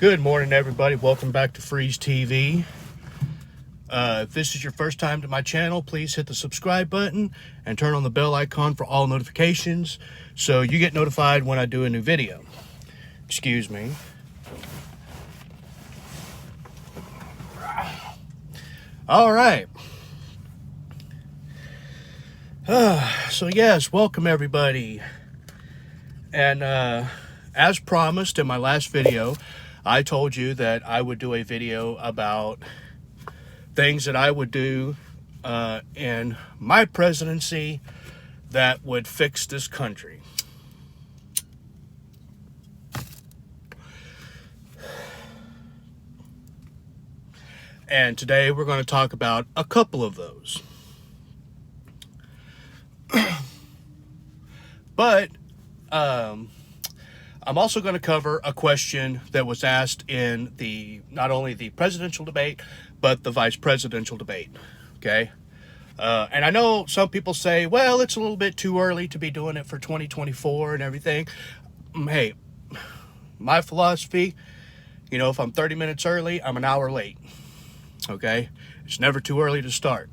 Good morning, everybody. Welcome back to Freeze TV. If this is your first time to my channel, please hit the subscribe button and turn on the bell icon for all notifications so you get notified when I do a new video. Excuse me. All right. So yes, welcome everybody. And as promised in my last video, I told you that I would do a video about things that I would do in my presidency that would fix this country. And today we're going to talk about a couple of those. But I'm also going to cover a question that was asked in not only the presidential debate, but the vice presidential debate. Okay. And I know some people say, well, it's a little bit too early to be doing it for 2024 and everything. Hey, my philosophy, if I'm 30 minutes early, I'm an hour late. Okay. It's never too early to start.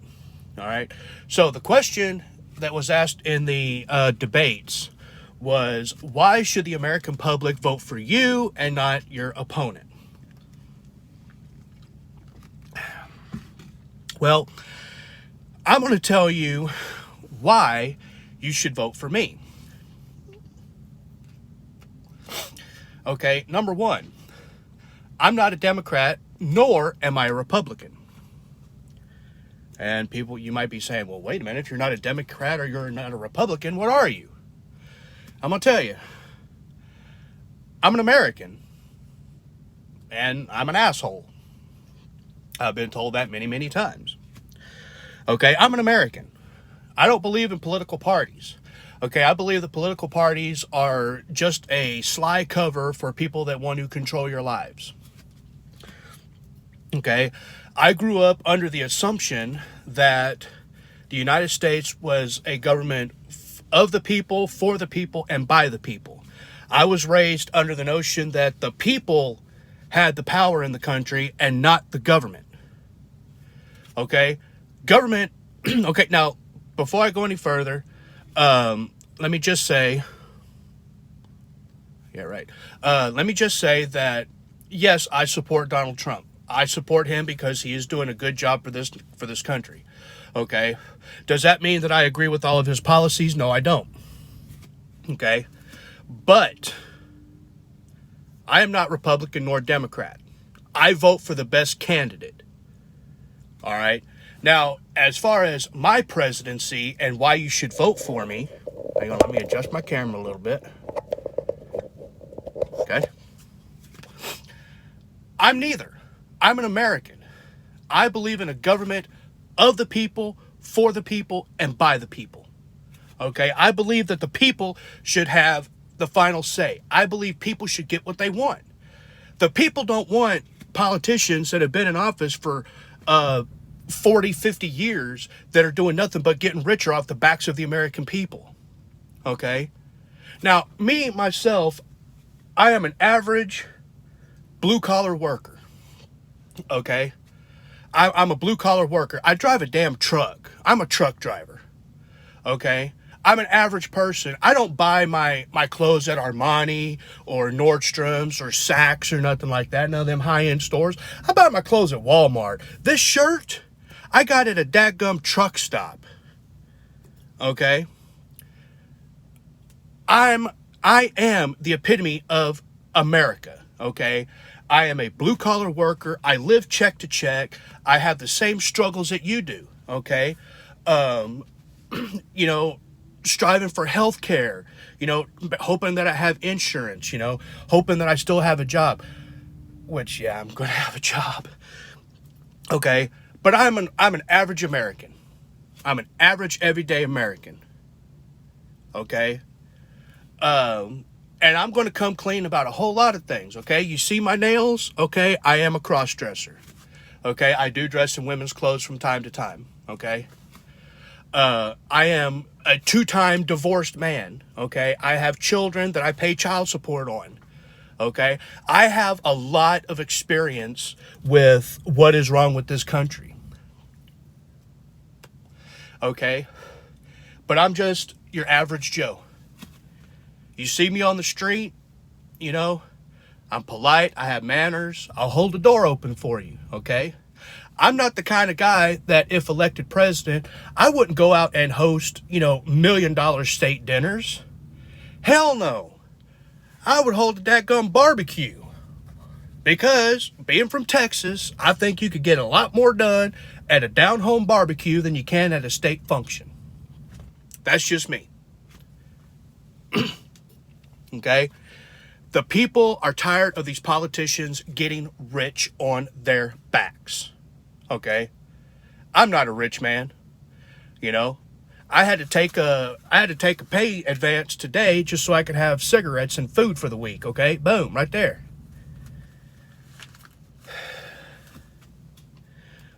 All right. So the question that was asked in the debates was, why should the American public vote for you and not your opponent? Well, I'm going to tell you why you should vote for me. Okay, number one, I'm not a Democrat, nor am I a Republican. And people, you might be saying, well, wait a minute, if you're not a Democrat or you're not a Republican, what are you? I'm going to tell you, I'm an American, and I'm an asshole. I've been told that many, many times. Okay, I'm an American. I don't believe in political parties. Okay, I believe the political parties are just a sly cover for people that want to control your lives. Okay, I grew up under the assumption that the United States was a government of the people, for the people, and by the people. I was raised under the notion that the people had the power in the country and not the government. Okay? Government, okay, now, before I go any further, let me just say, let me just say that, yes, I support Donald Trump. I support him because he is doing a good job for this country. Okay? Does that mean that I agree with all of his policies? No, I don't. Okay? But I am not Republican nor Democrat. I vote for the best candidate. All right? Now, as far as my presidency and why you should vote for me, hang on, let me adjust my camera a little bit. Okay? I'm neither. I'm an American. I believe in a government of the people, for the people, and by the people. Okay? I believe that the people should have the final say. I believe people should get what they want. The people don't want politicians that have been in office for 40, 50 years that are doing nothing but getting richer off the backs of the American people. Okay? Now, me, myself, I am an average blue-collar worker. Okay? I'm a blue-collar worker. I drive a damn truck. I'm a truck driver. Okay? I'm an average person. I don't buy my clothes at Armani or Nordstrom's or Saks or nothing like that. None of them high-end stores. I buy my clothes at Walmart. This shirt, I got at a dadgum truck stop. Okay? I am the epitome of America. Okay? I am a blue-collar worker. I live check to check. I have the same struggles that you do, okay? Striving for health care, hoping that I have insurance, hoping that I still have a job, which, yeah, I'm going to have a job, okay? But I'm an average American. I'm an average, everyday American, okay? And I'm going to come clean about a whole lot of things, okay? You see my nails? Okay, I am a cross-dresser. Okay, I do dress in women's clothes from time to time, okay? I am a 2-time divorced man, okay? I have children that I pay child support on, Okay? I have a lot of experience with what is wrong with this country. Okay? But I'm just your average Joe. You see me on the street, you know, I'm polite, I have manners, I'll hold the door open for you, okay? I'm not the kind of guy that if elected president, I wouldn't go out and host, $1 million state dinners. Hell no. I would hold a dadgum barbecue. Because, being from Texas, I think you could get a lot more done at a down-home barbecue than you can at a state function. That's just me. Okay? The people are tired of these politicians getting rich on their backs. Okay? I'm not a rich man. I had to take a pay advance today just so I could have cigarettes and food for the week, okay? Boom, right there.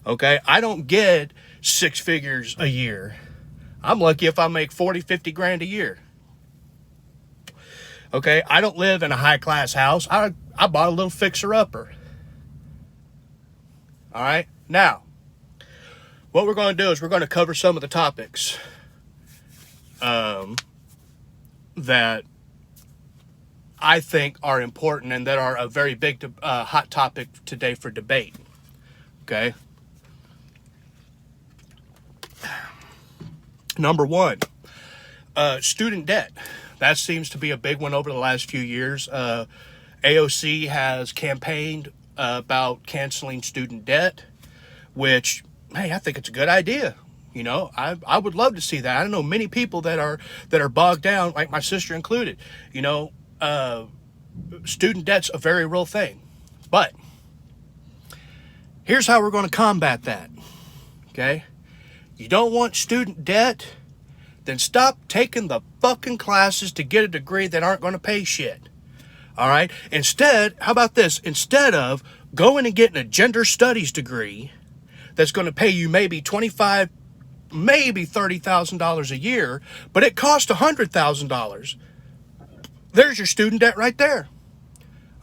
Okay? I don't get 6 figures a year. I'm lucky if I make 40, 50 grand a year. Okay, I don't live in a high-class house. I bought a little fixer-upper. All right? Now, what we're going to do is we're going to cover some of the topics that I think are important and that are a very big, hot topic today for debate. Okay? Number one, student debt. That seems to be a big one over the last few years. AOC has campaigned about canceling student debt, which, hey, I think it's a good idea. I would love to see that. I know many people that are bogged down, like my sister included. Student debt's a very real thing. But here's how we're going to combat that. Okay? You don't want student debt? Then stop taking the fucking classes to get a degree that aren't going to pay shit. All right? Instead, how about this? Instead of going and getting a gender studies degree that's going to pay you maybe $25,000, maybe $30,000 a year, but it costs $100,000. There's your student debt right there.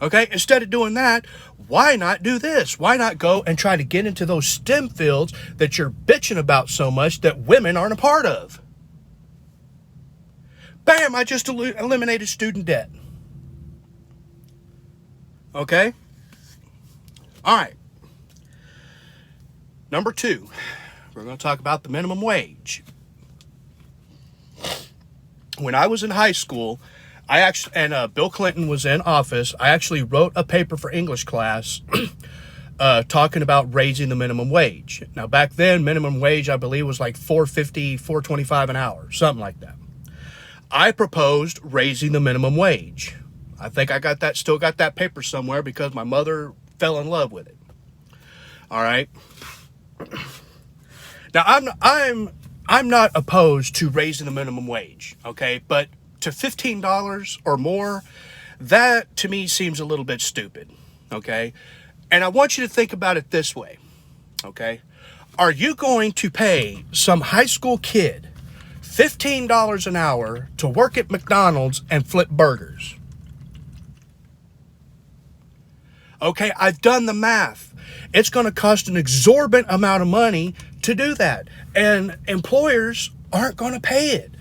Okay? Instead of doing that, why not do this? Why not go and try to get into those STEM fields that you're bitching about so much that women aren't a part of? Bam, I just eliminated student debt. Okay? All right. Number 2, we're going to talk about the minimum wage. When I was in high school, Bill Clinton was in office, I actually wrote a paper for English class talking about raising the minimum wage. Now, back then, minimum wage, I believe, was like $4.50, $4.25 an hour, something like that. I proposed raising the minimum wage. I think I still got that paper somewhere because my mother fell in love with it. All right. Now I'm not opposed to raising the minimum wage, okay? But to $15 or more, that to me seems a little bit stupid, okay? And I want you to think about it this way, okay? Are you going to pay some high school kid $15 an hour to work at McDonald's and flip burgers? Okay, I've done the math. It's going to cost an exorbitant amount of money to do that. And employers aren't going to pay it.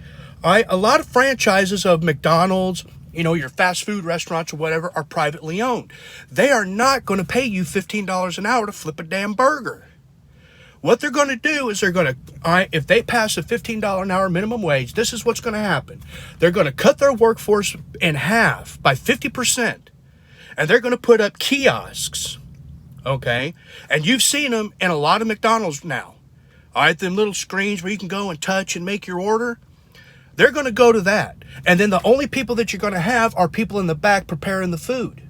All right, a lot of franchises of McDonald's, your fast food restaurants or whatever, are privately owned. They are not going to pay you $15 an hour to flip a damn burger. What they're going to do is if they pass a $15 an hour minimum wage, this is what's going to happen. They're going to cut their workforce in half by 50%. And they're going to put up kiosks, okay? And you've seen them in a lot of McDonald's now. All right, them little screens where you can go and touch and make your order. They're going to go to that. And then the only people that you're going to have are people in the back preparing the food.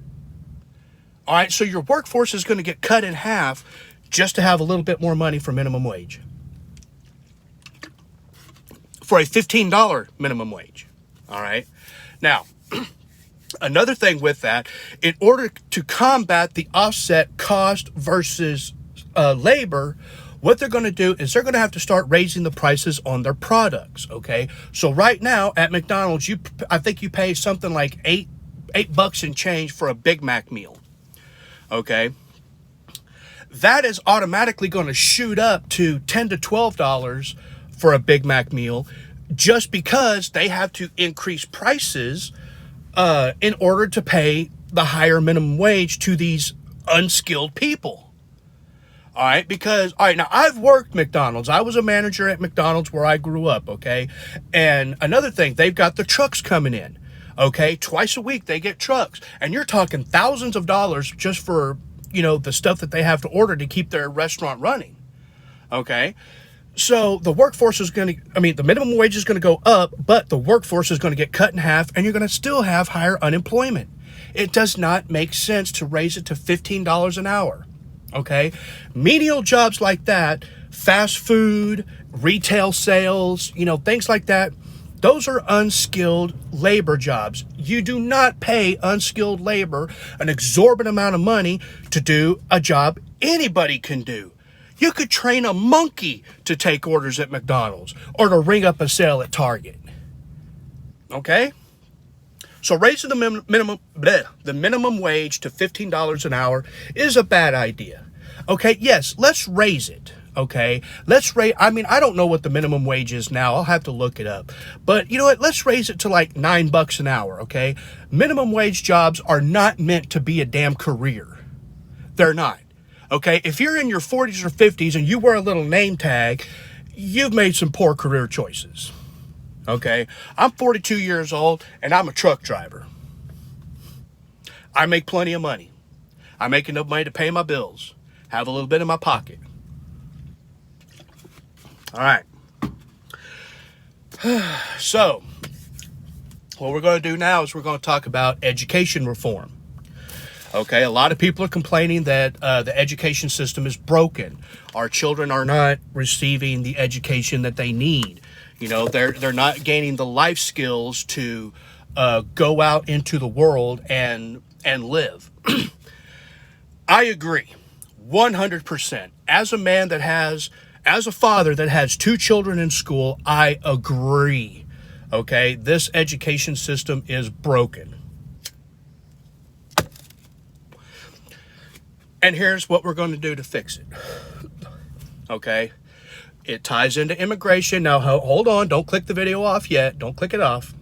All right, so your workforce is going to get cut in half just to have a little bit more money for minimum wage. For a $15 minimum wage. All right. Now, another thing with that, in order to combat the offset cost versus labor, what they're going to do is they're going to have to start raising the prices on their products, okay? So right now at McDonald's, I think you pay something like $8 and change for a Big Mac meal. Okay. That is automatically going to shoot up to $10 to $12 for a Big Mac meal, just because they have to increase prices in order to pay the higher minimum wage to these unskilled people. All right, because, all right, now I've worked McDonald's. I was a manager at McDonald's where I grew up, okay? And another thing, they've got the trucks coming in, okay? Twice a week they get trucks. And you're talking thousands of dollars just for, the stuff that they have to order to keep their restaurant running, okay? So the workforce is going to, the minimum wage is going to go up, but the workforce is going to get cut in half, and you're going to still have higher unemployment. It does not make sense to raise it to $15 an hour, okay? Menial jobs like that, fast food, retail sales, things like that, those are unskilled labor jobs. You do not pay unskilled labor an exorbitant amount of money to do a job anybody can do. You could train a monkey to take orders at McDonald's or to ring up a sale at Target. Okay? So raising the minimum wage to $15 an hour is a bad idea. Okay? Yes, let's raise it. Okay? I don't know what the minimum wage is now. I'll have to look it up. But you know what? Let's raise it to like $9 an hour, okay? Minimum wage jobs are not meant to be a damn career. They're not. Okay, if you're in your 40s or 50s and you wear a little name tag, you've made some poor career choices. Okay, I'm 42 years old and I'm a truck driver. I make plenty of money. I make enough money to pay my bills, have a little bit in my pocket. All right. So, what we're going to do now is we're going to talk about education reform. Okay, a lot of people are complaining that the education system is broken. Our children are not receiving the education that they need. They're not gaining the life skills to go out into the world and live. I agree, 100%. As a father that has 2 children in school, I agree. Okay, this education system is broken. And here's what we're going to do to fix it. Okay? It ties into immigration. Now, hold on. Don't click the video off yet. Don't click it off.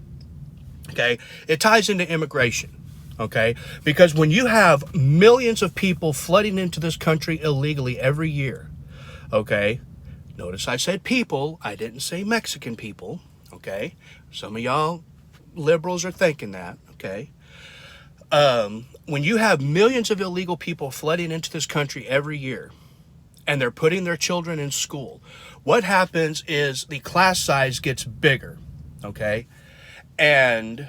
Okay? It ties into immigration. Okay? Because when you have millions of people flooding into this country illegally every year, okay? Notice I said people. I didn't say Mexican people. Okay? Some of y'all liberals are thinking that. Okay? When you have millions of illegal people flooding into this country every year, and they're putting their children in school, what happens is the class size gets bigger, okay? And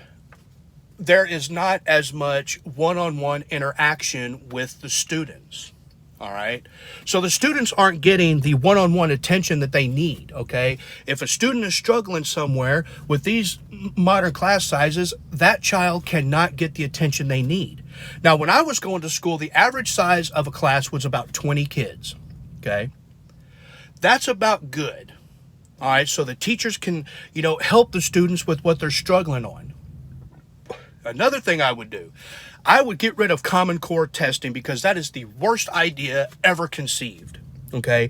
there is not as much one-on-one interaction with the students, all right? So the students aren't getting the one-on-one attention that they need, okay? If a student is struggling somewhere with these modern class sizes, that child cannot get the attention they need. Now, when I was going to school, the average size of a class was about 20 kids, okay? That's about good, all right? So the teachers can, help the students with what they're struggling on. Another thing I would do, I would get rid of Common Core testing, because that is the worst idea ever conceived, okay?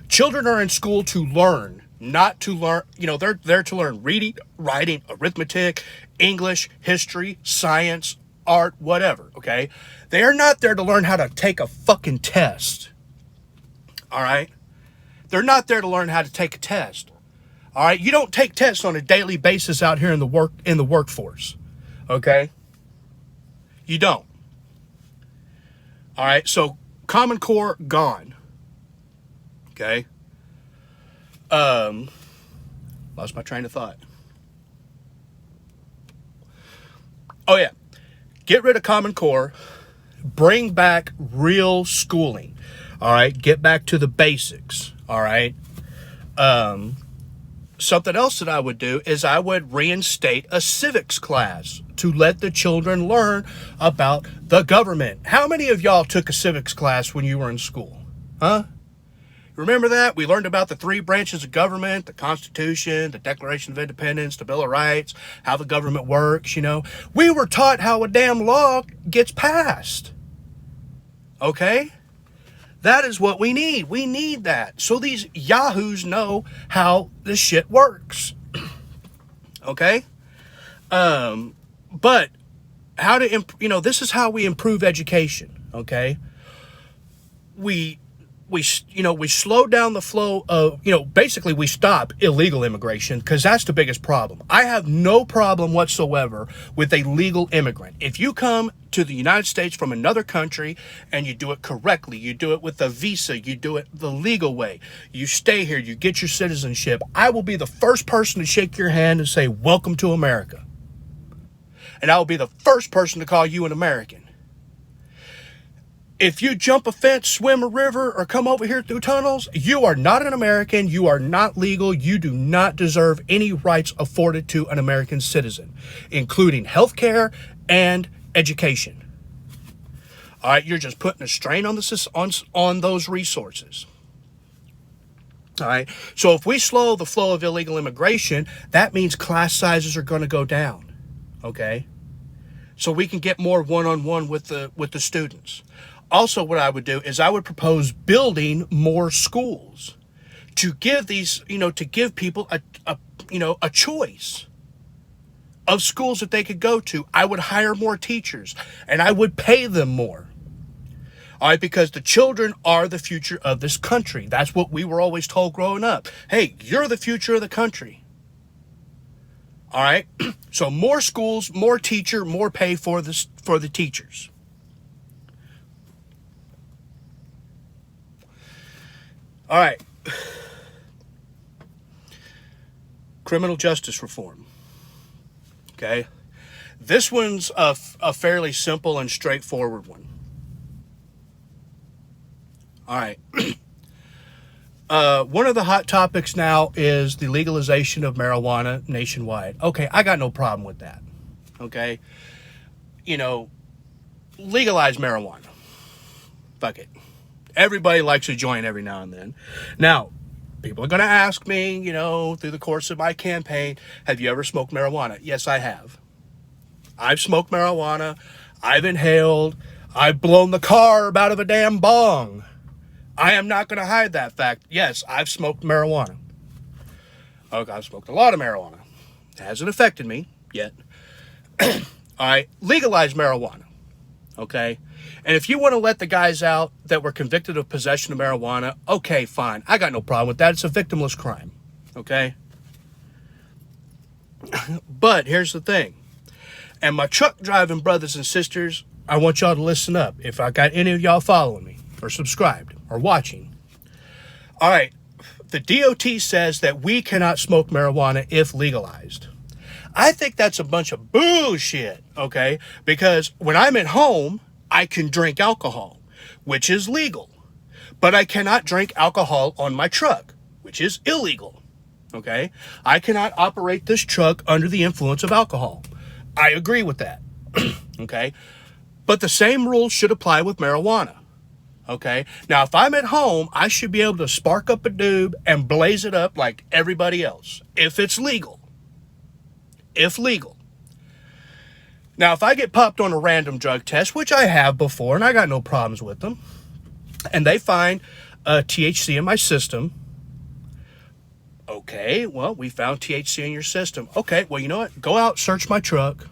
Children are in school to learn, not to learn, they're there to learn reading, writing, arithmetic, English, history, science, art, whatever, okay? They are not there to learn how to take a fucking test, all right? They're not there to learn how to take a test, all right? You don't take tests on a daily basis out here in the workforce, okay? You don't. All right, so Common Core, gone. Okay? Lost my train of thought. Oh, yeah. Get rid of Common Core. Bring back real schooling. All right? Get back to the basics. All right? Something else that I would do is I would reinstate a civics class to let the children learn about the government. How many of y'all took a civics class when you were in school? Huh? Remember that? We learned about the three branches of government, the Constitution, the Declaration of Independence, the Bill of Rights, how the government works, you know. We were taught how a damn law gets passed. Okay? That is what we need. We need that. So these yahoos know how this shit works. Okay? But how to, this is how we improve education. Okay? We slow down the flow of, basically we stop illegal immigration, because that's the biggest problem. I have no problem whatsoever with a legal immigrant. If you come to the United States from another country and you do it correctly, you do it with a visa, you do it the legal way, you stay here, you get your citizenship, I will be the first person to shake your hand and say, welcome to America. And I will be the first person to call you an American. If you jump a fence, swim a river, or come over here through tunnels, you are not an American, you are not legal, you do not deserve any rights afforded to an American citizen, including health care and education. All right, you're just putting a strain on on those resources. All right, so if we slow the flow of illegal immigration, that means class sizes are going to go down, okay? So we can get more one-on-one with the students. Also, what I would do is I would propose building more schools to give these, to give people a choice of schools that they could go to. I would hire more teachers and I would pay them more. All right, because the children are the future of this country. That's what we were always told growing up. Hey, you're the future of the country. All right, so more schools, more teacher, more pay for the teachers. All right. Criminal justice reform. Okay. This one's a fairly simple and straightforward one. All right. One of the hot topics now is the legalization of marijuana nationwide. Okay, I got no problem with that. Okay. Legalize marijuana. Fuck it. Everybody likes a joint every now and then. Now, people are going to ask me, through the course of my campaign, have you ever smoked marijuana? Yes, I have. I've smoked marijuana. I've inhaled. I've blown the carb out of a damn bong. I am not going to hide that fact. Yes, I've smoked marijuana. Okay, I've smoked a lot of marijuana. It hasn't affected me yet. All right, legalize marijuana. Okay? And if you want to let the guys out that were convicted of possession of marijuana, okay, fine. I got no problem with that. It's a victimless crime. Okay? But here's the thing. And my truck driving brothers and sisters, I want y'all to listen up. If I got any of y'all following me or subscribed or watching. All right. The DOT says that we cannot smoke marijuana if legalized. I think that's a bunch of bullshit, okay? Because when I'm at home, I can drink alcohol, which is legal. But I cannot drink alcohol on my truck, which is illegal, okay? I cannot operate this truck under the influence of alcohol. I agree with that, okay? But the same rules should apply with marijuana, okay? Now, if I'm at home, I should be able to spark up a doob and blaze it up like everybody else, if it's legal. If legal. Now, if I get popped on a random drug test, which I have before, and I got no problems with them, and they find THC in my system, okay, well, we found THC in your system. Okay, well, you know what? Go out, search my truck,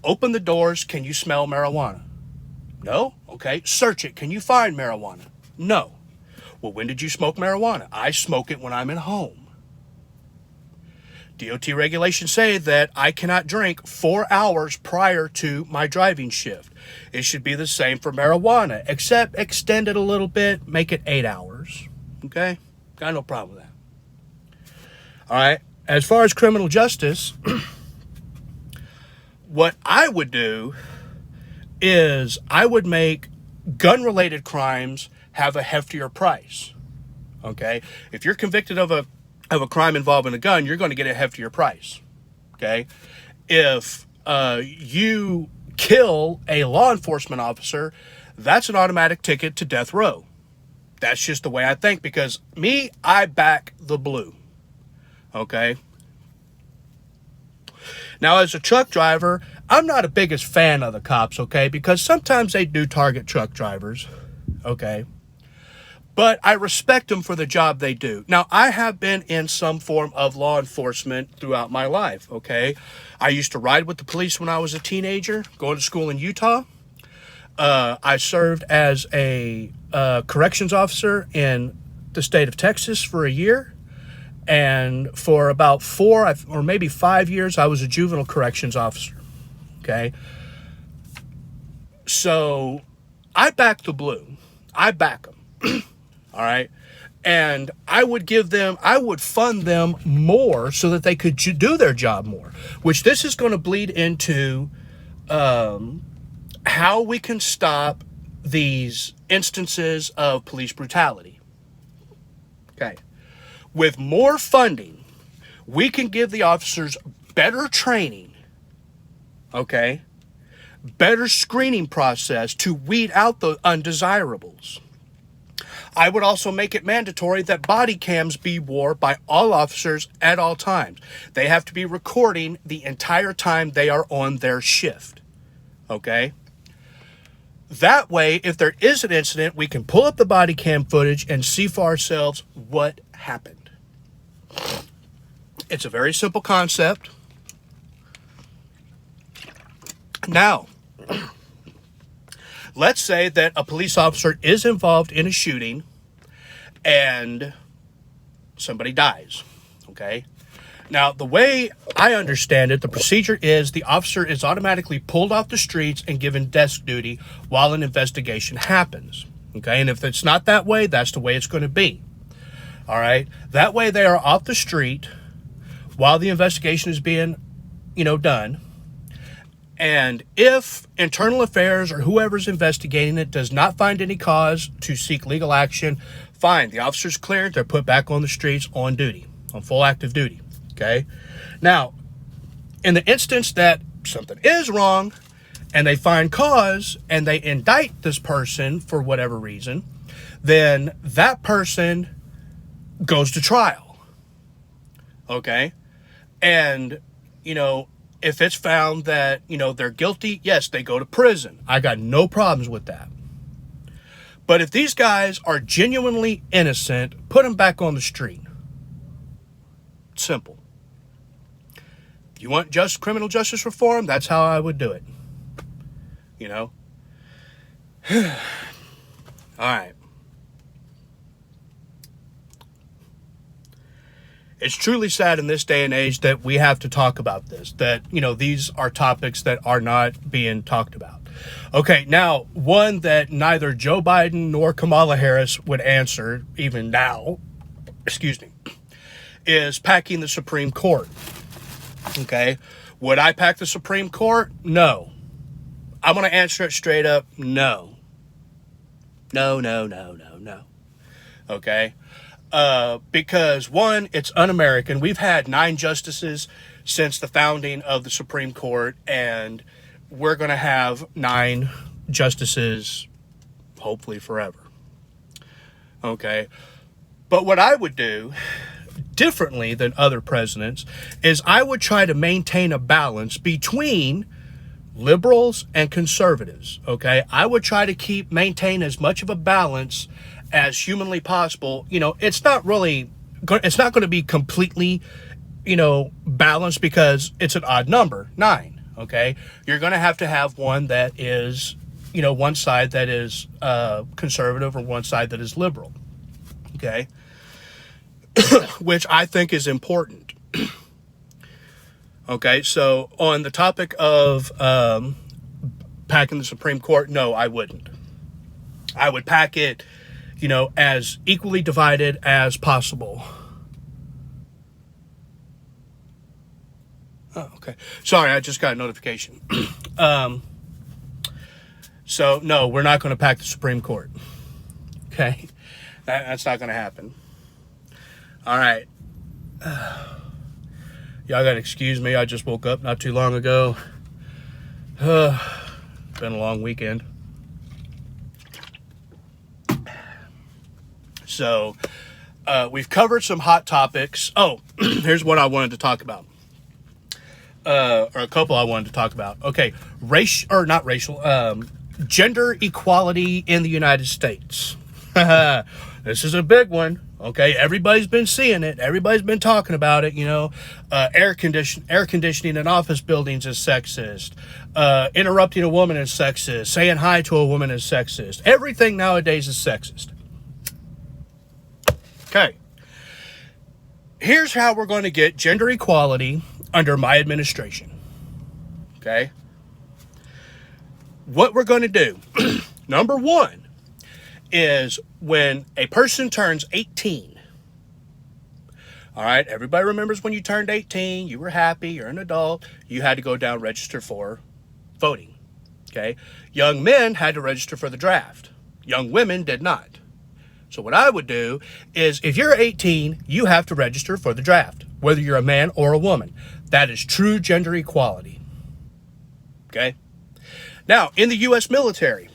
open the doors. Can you smell marijuana? No? Okay, search it. Can you find marijuana? No. Well, when did you smoke marijuana? I smoke it when I'm at home. DOT regulations say that I cannot drink 4 hours prior to my driving shift. It should be the same for marijuana, except extend it a little bit, make it 8 hours. Okay? Got no problem with that. All right. As far as criminal justice, what I would do is I would make gun-related crimes have a heftier price. Okay? If you're convicted of a crime involving a gun, you're going to get a heftier price, okay? If you kill a law enforcement officer, that's an automatic ticket to death row, That's just the way I think, because me, I back the blue. Okay? Now, as a truck driver, I'm not a biggest fan of the cops, okay? Because sometimes they do target truck drivers, okay? But I respect them for the job they do. Now, I have been in some form of law enforcement throughout my life, okay? I used to ride with the police when I was a teenager, going to school in Utah. I served as a corrections officer in the state of Texas for a year. And for about 4 or maybe 5 years, I was a juvenile corrections officer, okay? So I back the blue. I back them, all right? And I would fund them more so that they could do their job more, which this is going to bleed into how we can stop these instances of police brutality. Okay. With more funding, we can give the officers better training, okay? Better screening process to weed out the undesirables. I would also make it mandatory that body cams be worn by all officers at all times. They have to be recording the entire time they are on their shift, okay? That way, if there is an incident, we can pull up the body cam footage and see for ourselves what happened. It's a very simple concept. Now, let's say that a police officer is involved in a shooting and somebody dies, okay? Now, the way I understand it, the procedure is the officer is automatically pulled off the streets and given desk duty while an investigation happens, okay? And if it's not that way, that's the way it's going to be, all right? That way they are off the street while the investigation is being, done. And if Internal Affairs or whoever's investigating it does not find any cause to seek legal action, fine. The officer's cleared. They're put back on the streets on duty, on full active duty. Okay. Now, in the instance that something is wrong and they find cause and they indict this person for whatever reason, then that person goes to trial. Okay. And, if it's found that, they're guilty, yes, they go to prison. I got no problems with that. But if these guys are genuinely innocent, put them back on the street. Simple. You want criminal justice reform? That's how I would do it. All right. It's truly sad in this day and age that we have to talk about this, that, these are topics that are not being talked about. Okay, now, one that neither Joe Biden nor Kamala Harris would answer, even now, is packing the Supreme Court. Okay, would I pack the Supreme Court? No. I'm going to answer it straight up, no. No. Okay? Because one, it's un-American. We've had 9 justices since the founding of the Supreme Court, and we're going to have 9 justices hopefully forever. Okay. But what I would do differently than other presidents is I would try to maintain a balance between liberals and conservatives. Okay. I would try to maintain as much of a balance as humanly possible. It's not going to be completely, balanced because it's an odd number, 9. Okay. You're going to have one that is, one side that is conservative or one side that is liberal. Okay. Which I think is important. Okay. So on the topic of packing the Supreme Court, no, I wouldn't. I would pack it, as equally divided as possible. Oh, okay. Sorry, I just got a notification. So, no, we're not going to pack the Supreme Court. Okay? That's not going to happen. All right. Y'all got to excuse me. I just woke up not too long ago. Been a long weekend. So we've covered some hot topics. Oh, here's what I wanted to talk about. Or a couple I wanted to talk about. Okay, gender equality in the United States. This is a big one. Okay, everybody's been seeing it. Everybody's been talking about it. Air conditioning in office buildings is sexist. Interrupting a woman is sexist. Saying hi to a woman is sexist. Everything nowadays is sexist. Okay. Here's how we're going to get gender equality under my administration. Okay. What we're going to do, number one, is when a person turns 18. All right, everybody remembers when you turned 18, you were happy, you're an adult, you had to go down register for voting. Okay, young men had to register for the draft. Young women did not. So what I would do is, if you're 18, you have to register for the draft, whether you're a man or a woman. That is true gender equality. Okay. Now, in the U.S. military,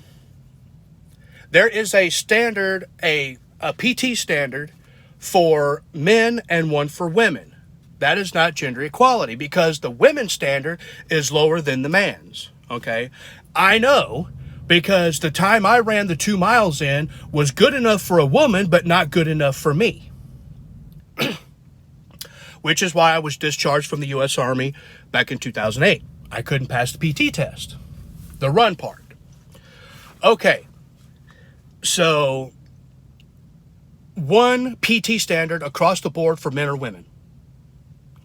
there is a standard, a PT standard for men and one for women. That is not gender equality, because the women's standard is lower than the man's. Okay. I know, because the time I ran the 2 miles in was good enough for a woman, but not good enough for me. Which is why I was discharged from the U.S. Army back in 2008. I couldn't pass the PT test, the run part. Okay, so one PT standard across the board for men or women.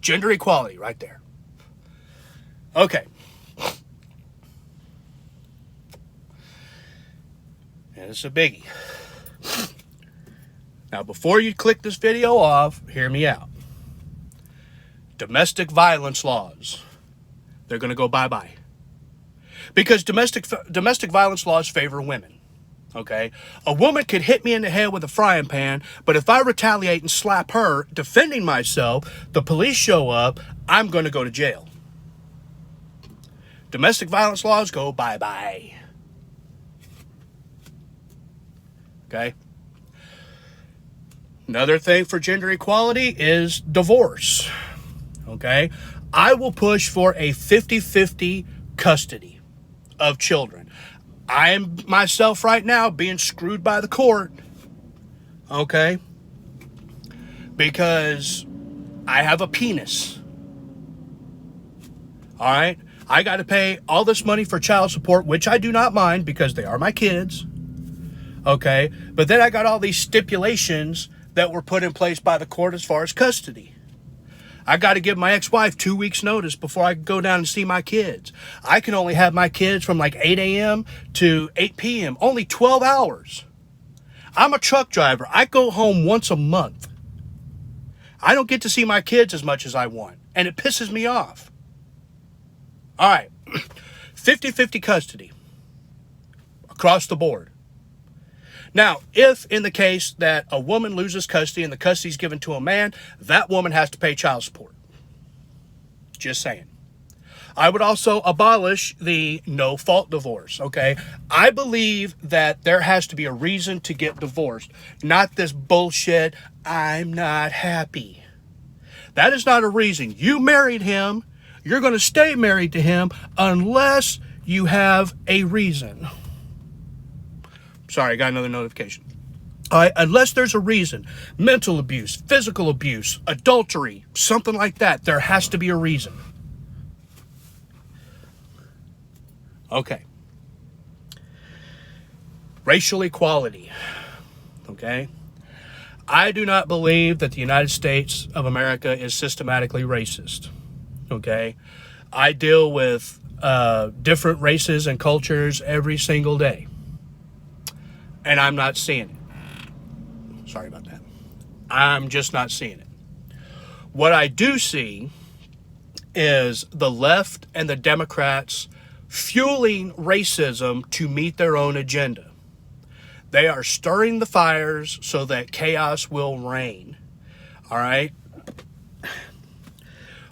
Gender equality right there. Okay. And it's a biggie. Now, before you click this video off, hear me out. Domestic violence laws, they're going to go bye-bye. Because domestic violence laws favor women, okay? A woman could hit me in the head with a frying pan, but if I retaliate and slap her defending myself, the police show up, I'm going to go to jail. Domestic violence laws go bye-bye. Okay? Another thing for gender equality is divorce. Okay? I will push for a 50-50 custody of children. I am myself right now being screwed by the court. Okay? Because I have a penis. All right? I got to pay all this money for child support, which I do not mind because they are my kids. Okay? But then I got all these stipulations that were put in place by the court as far as custody. I got to give my ex-wife 2 weeks notice before I can go down and see my kids. I can only have my kids from like 8 a.m. to 8 p.m. Only 12 hours. I'm a truck driver. I go home once a month. I don't get to see my kids as much as I want, and it pisses me off. All right, 50-50 custody across the board. Now, if in the case that a woman loses custody and the custody is given to a man, that woman has to pay child support. Just saying. I would also abolish the no-fault divorce, okay? I believe that there has to be a reason to get divorced, not this bullshit, I'm not happy. That is not a reason. You married him. You're going to stay married to him unless you have a reason. Sorry, I got another notification. All right, unless there's a reason. Mental abuse, physical abuse, adultery, something like that. There has to be a reason. Okay. Racial equality. Okay. I do not believe that the United States of America is systematically racist. Okay. I deal with different races and cultures every single day. And I'm not seeing it. Sorry about that. I'm just not seeing it. What I do see is the left and the Democrats fueling racism to meet their own agenda. They are stirring the fires so that chaos will reign. All right?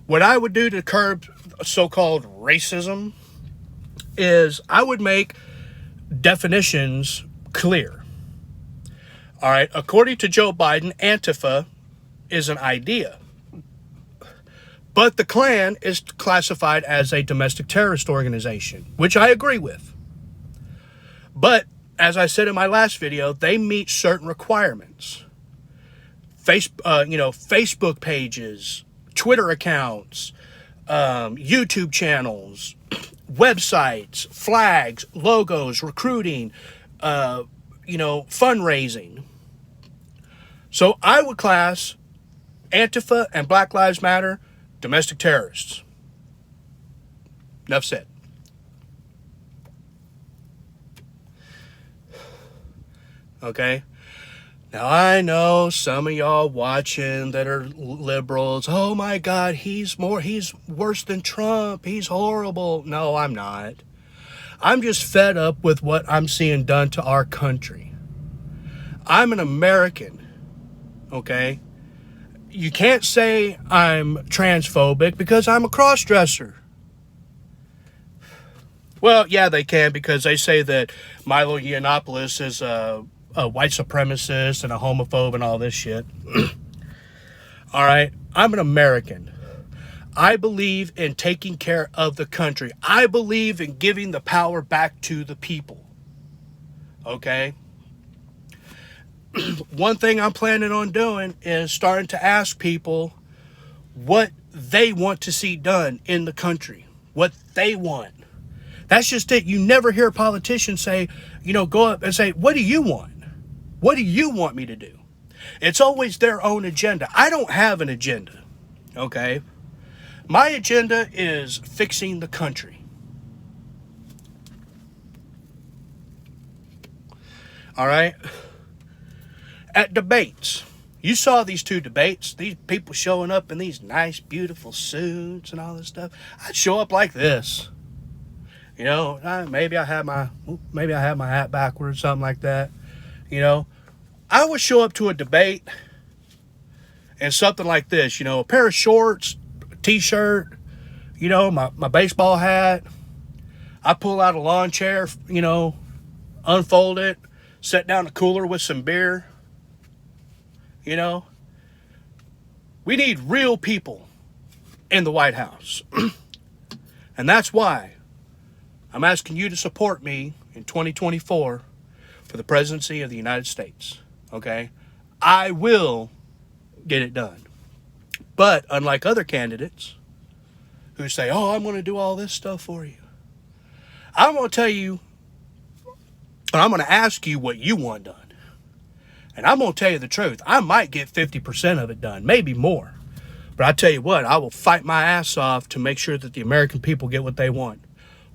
What I would do to curb so-called racism is I would make definitions clear. All right. According to Joe Biden, Antifa is an idea. But the Klan is classified as a domestic terrorist organization, which I agree with. But as I said in my last video, they meet certain requirements. Facebook pages, Twitter accounts, YouTube channels, websites, flags, logos, recruiting, fundraising. So I would class Antifa and Black Lives Matter domestic terrorists. Enough said. Okay? Now I know some of y'all watching that are liberals. Oh my God, he's worse than Trump. He's horrible. No, I'm not. I'm just fed up with what I'm seeing done to our country. I'm an American. Okay? You can't say I'm transphobic because I'm a cross-dresser. Well, yeah, they can, because they say that Milo Yiannopoulos is a white supremacist and a homophobe and all this shit. All right? I'm an American. I believe in taking care of the country. I believe in giving the power back to the people. Okay? One thing I'm planning on doing is starting to ask people what they want to see done in the country, what they want. That's just it. You never hear politicians say, go up and say, what do you want? What do you want me to do? It's always their own agenda. I don't have an agenda, okay? My agenda is fixing the country. All right? At debates, you saw these two debates, these people showing up in these nice, beautiful suits and all this stuff. I'd show up like this. Maybe I had my hat backwards, something like that. I would show up to a debate and something like this, a pair of shorts, a t-shirt, my baseball hat. I pull out a lawn chair, unfold it, set down a cooler with some beer. We need real people in the White House. And that's why I'm asking you to support me in 2024 for the presidency of the United States. Okay? I will get it done. But unlike other candidates who say, oh, I'm going to do all this stuff for you, I'm going to tell you, and I'm going to ask you what you want done. And I'm going to tell you the truth. I might get 50% of it done, maybe more. But I tell you what, I will fight my ass off to make sure that the American people get what they want.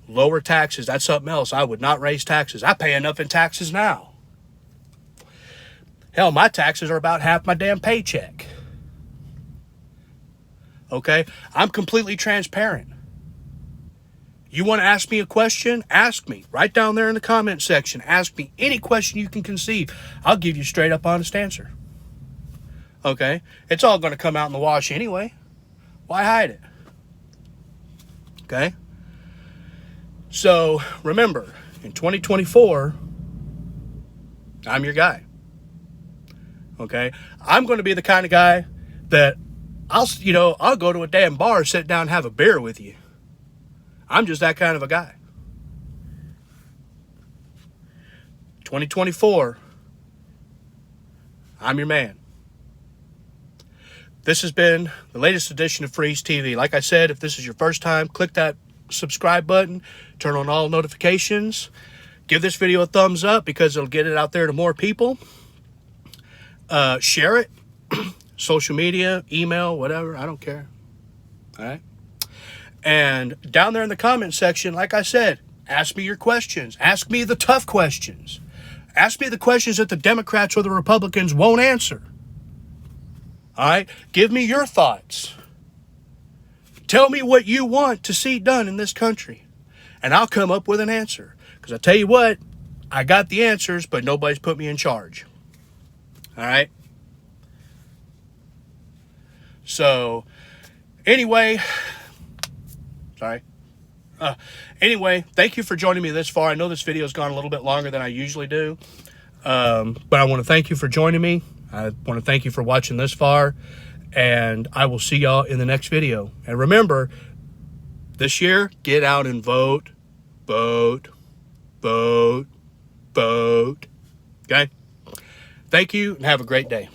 Lower taxes, that's something else. I would not raise taxes. I pay enough in taxes now. Hell, my taxes are about half my damn paycheck. Okay? I'm completely transparent. You want to ask me a question? Ask me. Right down there in the comment section. Ask me any question you can conceive. I'll give you a straight up honest answer. Okay? It's all going to come out in the wash anyway. Why hide it? Okay? So, remember, in 2024, I'm your guy. Okay? I'm going to be the kind of guy that I'll go to a damn bar, sit down and have a beer with you. I'm just that kind of a guy. 2024, I'm your man. This has been the latest edition of Freeze TV. Like I said, if this is your first time, click that subscribe button, turn on all notifications, give this video a thumbs up because it'll get it out there to more people. Share it, social media, email, whatever, I don't care. All right? And down there in the comment section, like I said, ask me your questions. Ask me the tough questions. Ask me the questions that the Democrats or the Republicans won't answer. All right? Give me your thoughts. Tell me what you want to see done in this country. And I'll come up with an answer. Because I tell you what, I got the answers, but nobody's put me in charge. All right? So, anyway... Sorry. Anyway, thank you for joining me this far. I know this video has gone a little bit longer than I usually do. But I want to thank you for joining me. I want to thank you for watching this far. And I will see y'all in the next video. And remember, this year, get out and vote. Vote. Vote. Vote. Okay? Thank you and have a great day.